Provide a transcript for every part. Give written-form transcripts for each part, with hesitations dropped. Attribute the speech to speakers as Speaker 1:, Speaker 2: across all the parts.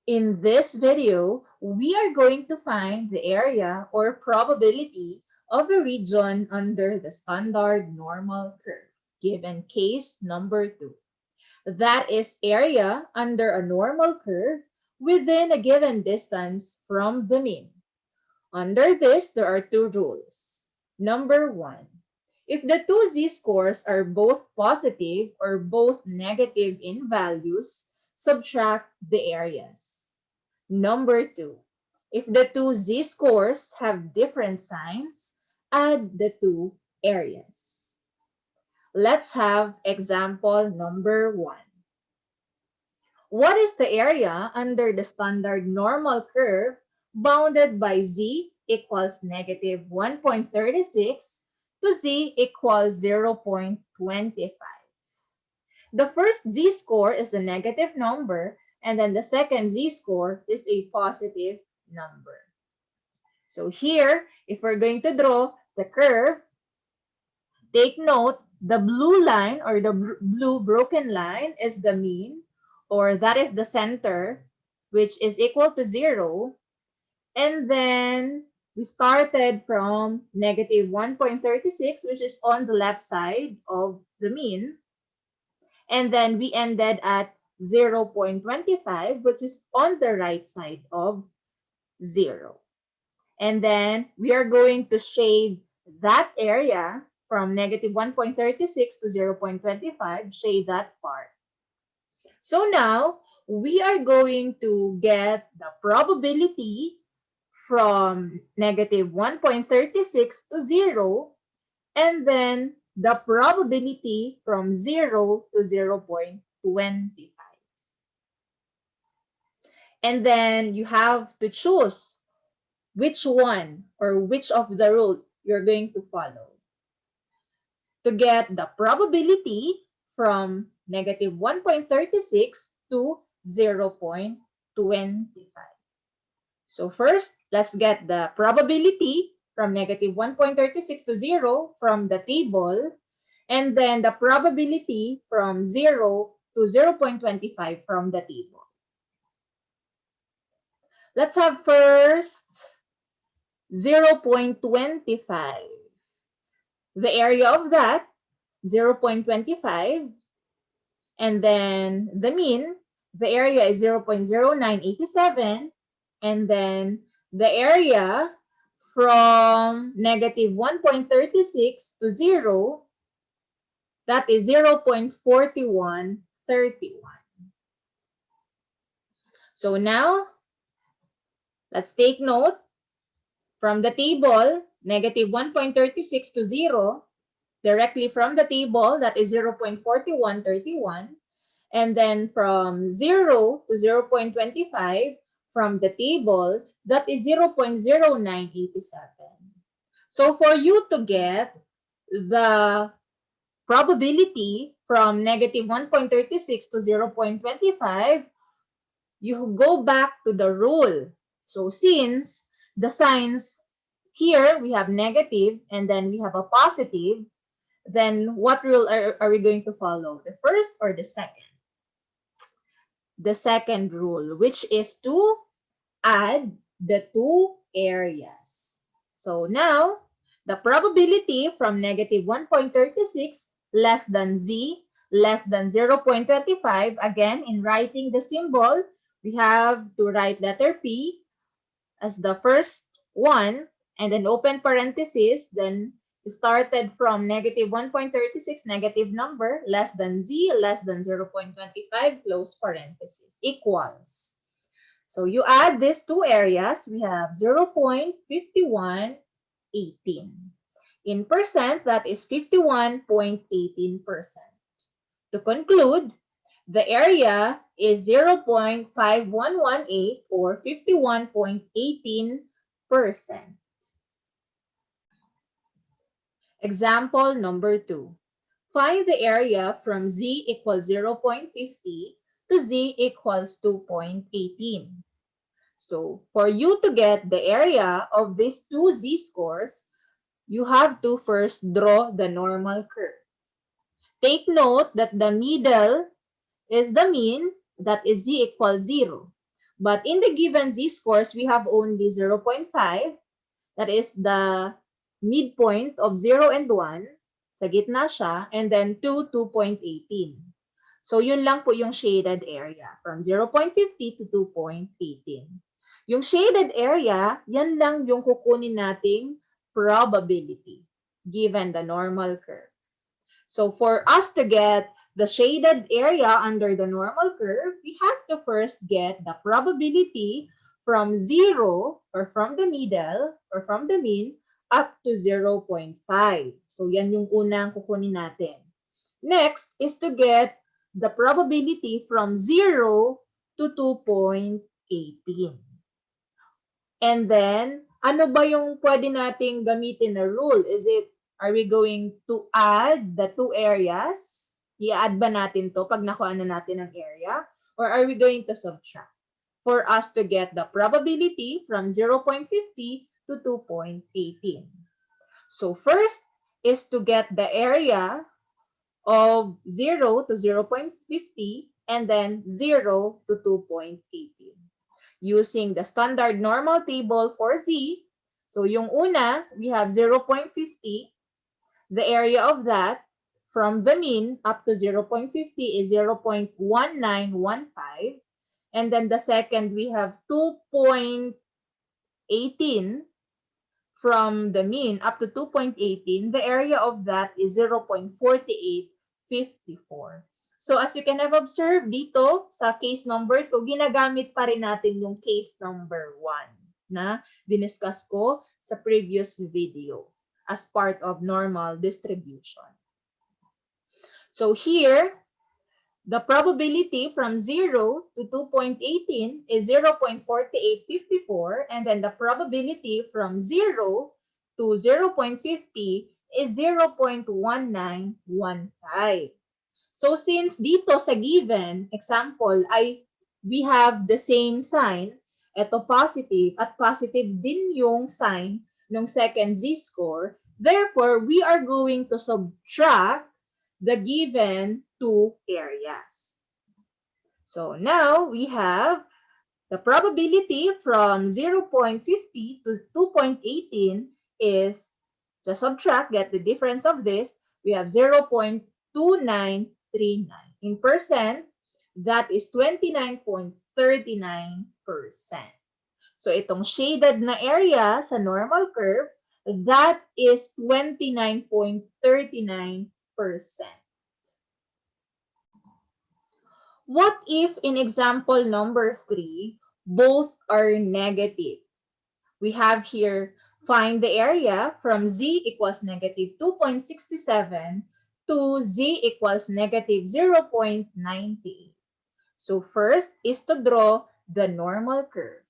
Speaker 1: In this video, we are going to find the area or probability of a region under the standard normal curve, given case number 2. That is area under a normal curve within a given distance from the mean. Under this, there are two rules. Number 1, if the two z-scores are both positive or both negative in values, subtract the areas. Number 2, if the two z-scores have different signs, add the two areas. Let's have example number 1. What is the area under the standard normal curve bounded by z equals negative 1.36 to z equals 0.25? The first z-score is a negative number, and then the second z-score is a positive number. So here, if we're going to draw the curve, take note, the blue line or the blue broken line is the mean, or that is the center, which is equal to 0. And then we started from negative 1.36, which is on the left side of the mean. And then we ended at 0.25, which is on the right side of 0. And then we are going to shade that area from negative 1.36 to 0.25, shade that part. So now, we are going to get the probability from negative 1.36 to 0, and then the probability from 0 to 0.25. And then you have to choose which one or which of the rule you're going to follow. To get the probability from negative 1.36 to 0.25. So first, let's get the probability from negative 1.36 to 0 from the table, and then the probability from 0 to 0.25 from the table. Let's have first 0.25. The area of that, 0.25, and then the mean, the area is 0.0987, and then the area from negative 1.36 to 0, that is 0.4131. So now, let's take note. From the table, negative 1.36 to 0, directly from the table, that is 0.4131. And then from 0 to 0.25, from the table, that is 0.0987. So for you to get the probability from negative 1.36 to 0.25, you go back to the rule. So since the signs here, we have negative and then we have a positive, then what rule are we going to follow? The first or the second? The second rule, which is to add the two areas. So now, the probability from negative 1.36 less than z less than 0.25, again, in writing the symbol, we have to write letter P as the first one, and then open parenthesis, then we started from negative 1.36, negative number, less than z, less than 0.25, close parenthesis, equals. So you add these two areas, we have 0.5118. In percent, that is 51.18%. To conclude, the area is 0.5118 or 51.18%. Example number 2. Find the area from z equals 0.50 to z equals 2.18. So, for you to get the area of these two z-scores, you have to first draw the normal curve. Take note that the middle is the mean, that is z equals 0. But in the given z-scores, we have only 0.5. That is the midpoint of 0 and 1. Sa gitna siya. And then 2, 2.18. So yun lang po yung shaded area from 0.50 to 2.18. Yung shaded area, yan lang yung kukunin nating probability given the normal curve. So for us to get the shaded area under the normal curve, we have to first get the probability from 0 or from the middle or from the mean up to 0.5. So yan yung unang kukunin natin. Next is to get the probability from 0 to 2.18. And then, ano ba yung pwede nating gamitin na rule? Are we going to add the two areas? I-add ba natin to pag nakuha na natin ang area? Or are we going to subtract? For us to get the probability from 0.50 to 2.18. So first is to get the area of 0 to 0.50 and then 0 to 2.18. Using the standard normal table for z. So yung una, we have 0.50. The area of that from the mean up to 0.50 is 0.1915. And then the second, we have 2.18 from the mean up to 2.18. The area of that is 0.4854. So as you can have observed dito sa case number 2, ginagamit pa rin natin yung case number 1 na diniscuss ko sa previous video as part of normal distribution. So here, the probability from 0 to 2.18 is 0.4854, and then the probability from 0 to 0.50 is 0.1915. So since dito sa given example ay we have the same sign, ito positive at positive din yung sign ng second z-score, therefore we are going to subtract the given two areas. So now we have the probability from 0.50 to 2.18 is, to subtract, get the difference of this, we have 0.2939. In percent, that is 29.39%. So itong shaded na area sa normal curve, that is 29.39%. What if in example number 3, both are negative? We have here, find the area from z equals negative 2.67 to z equals negative 0.98. So first is to draw the normal curve.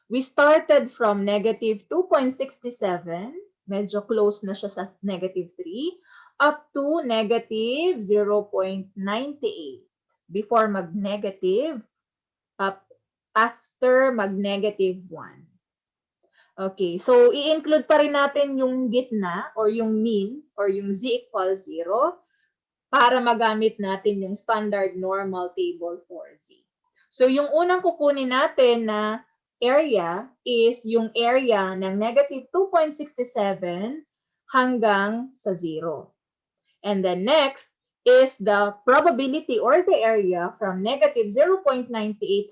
Speaker 1: We started from negative 2.67, medyo close na siya sa negative 3, up to negative 0.98 before mag-negative, up after mag-negative 1. Okay, so i-include pa rin natin yung gitna or yung mean or yung z equals 0 para magamit natin yung standard normal table for z. So yung unang kukunin natin na area is yung area ng negative 2.67 hanggang sa 0. And then next is the probability or the area from negative 0.98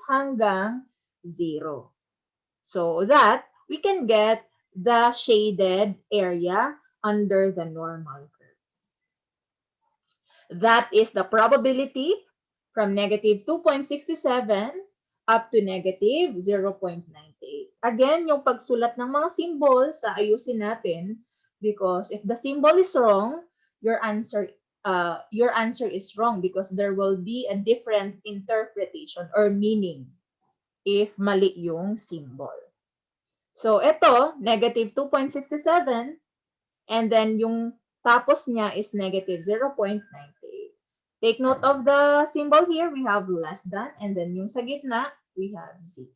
Speaker 1: hanggang 0. So that we can get the shaded area under the normal curve. That is the probability from negative 2.67 up to negative 0.98. Again, yung pagsulat ng mga symbols, ayusin natin because if the symbol is wrong, your answer is wrong because there will be a different interpretation or meaning if mali yung symbol. So, ito, negative 2.67, and then yung tapos niya is negative 0.98. Take note of the symbol here, we have less than, and then yung sa gitna, we have z.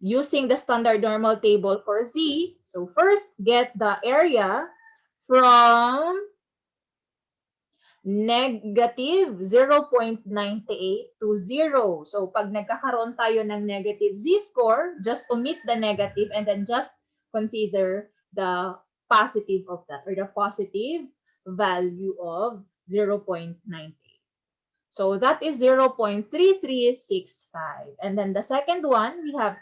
Speaker 1: Using the standard normal table for z, so first, get the area from negative 0.98 to 0. So pag nagkakaroon tayo ng negative z-score, just omit the negative and then just consider the positive of that or the positive value of 0.98. So that is 0.3365. And then the second one, we have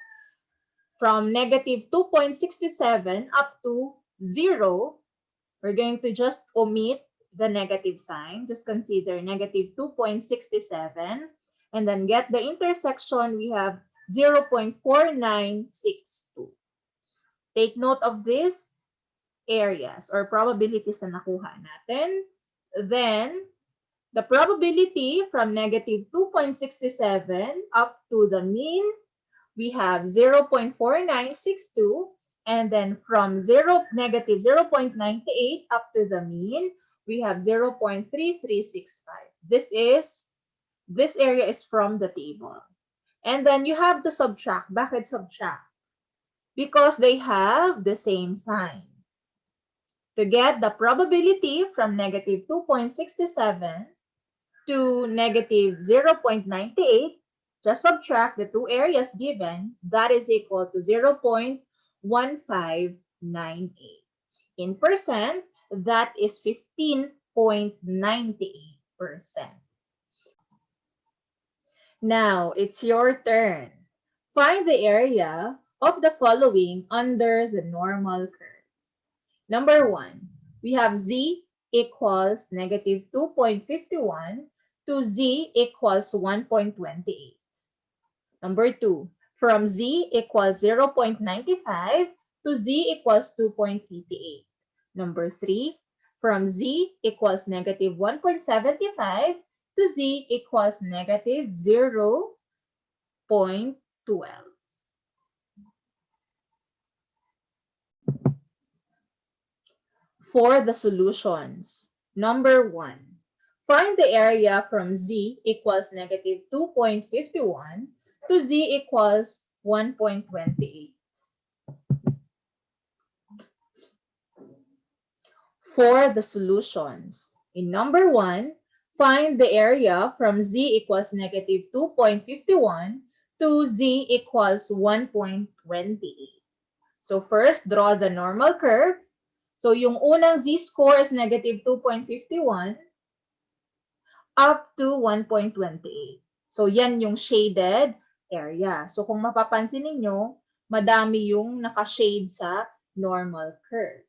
Speaker 1: from negative 2.67 up to 0. We're going to just omit the negative sign. Just consider negative 2.67. And then get the intersection, we have 0.4962. Take note of these areas or probabilities na nakuha natin. Then, the probability from negative 2.67 up to the mean, we have 0.4962. And then from negative 0.98 up to the mean, we have 0.3365. This area is from the table. And then you have to subtract. Bakit subtract? Because they have the same sign. To get the probability from negative 2.67 to negative 0.98, just subtract the two areas given. That is equal to 0.1598. In percent, that is 15.98%. Now, it's your turn. Find the area of the following under the normal curve. Number 1, we have z equals negative 2.51 to z equals 1.28. Number 2, from z equals 0.95 to z equals 2.88. Number 3, from z equals negative 1.75 to z equals negative 0.12. For the solutions, number 1, find the area from z equals negative 2.51 to z equals 1.28. For the solutions, in number 1, find the area from z equals negative 2.51 to z equals 1.28. So first, draw the normal curve. So yung unang z-score is negative 2.51 up to 1.28. So yan yung shaded area. So kung mapapansin ninyo, madami yung naka-shade sa normal curve.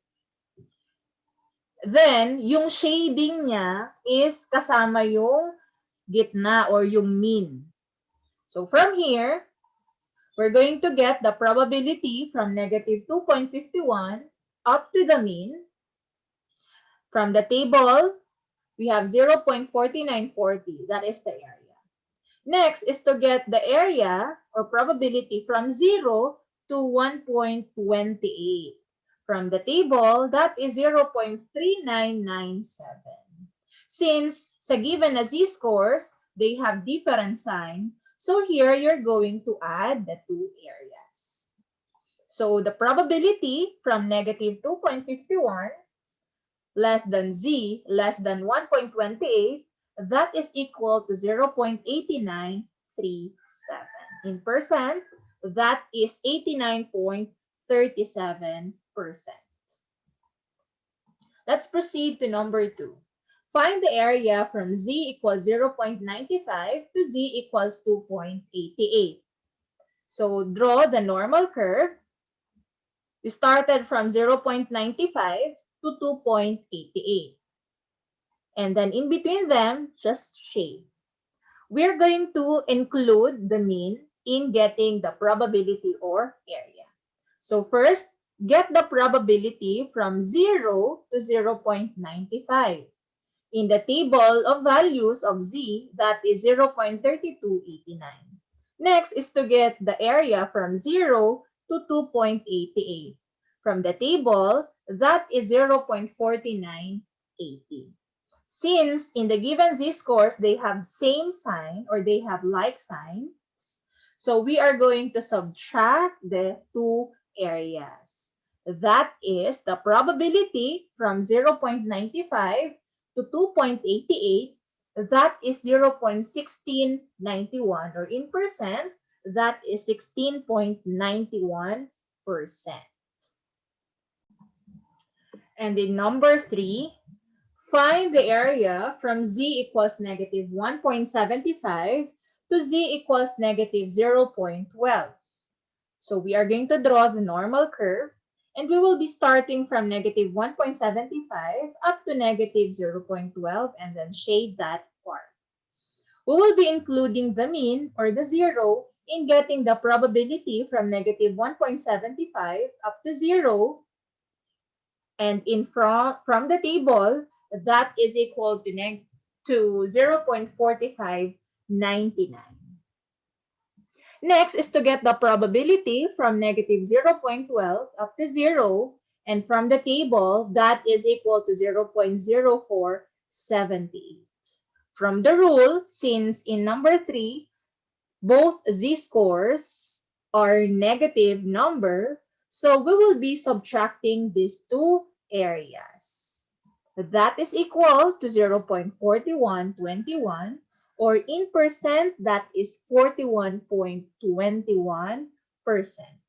Speaker 1: Then, yung shading niya is kasama yung gitna or yung mean. So from here, we're going to get the probability from negative 2.51 up to the mean. From the table, we have 0.4940. That is the area. Next is to get the area or probability from 0 to 1.28. From the table, that is 0.3997. Since sa given na z-scores, they have different sign, so here you're going to add the two areas. So the probability from negative 2.51 less than z less than 1.28, that is equal to 0.8937. In percent, that is 89.37%. Let's proceed to number 2. Find the area from z equals 0.95 to z equals 2.88. So draw the normal curve. We started from 0.95 to 2.88. And then in between them, just shade. We're going to include the mean in getting the probability or area. So first, get the probability from 0 to 0.95. In the table of values of z, that is 0.3289. Next is to get the area from 0 to 2.88. From the table, that is 0.4980. Since in the given z-scores, they have same sign or they have like signs, so we are going to subtract the two areas. That is the probability from 0.95 to to 2.88, that is 0.1691, or in percent, that is 16.91%. And in number 3, find the area from z equals negative 1.75 to z equals negative 0.12. So we are going to draw the normal curve, and we will be starting from negative 1.75 up to negative 0.12 and then shade that part. We will be including the mean or the zero in getting the probability from negative 1.75 up to 0. And from the table, that is equal to 0.4599. Next is to get the probability from negative 0.12 up to 0. And from the table, that is equal to 0.0478. From the rule, since in number 3, both z-scores are negative number, so we will be subtracting these two areas. That is equal to 0.4121, or in percent, that is 41.21%.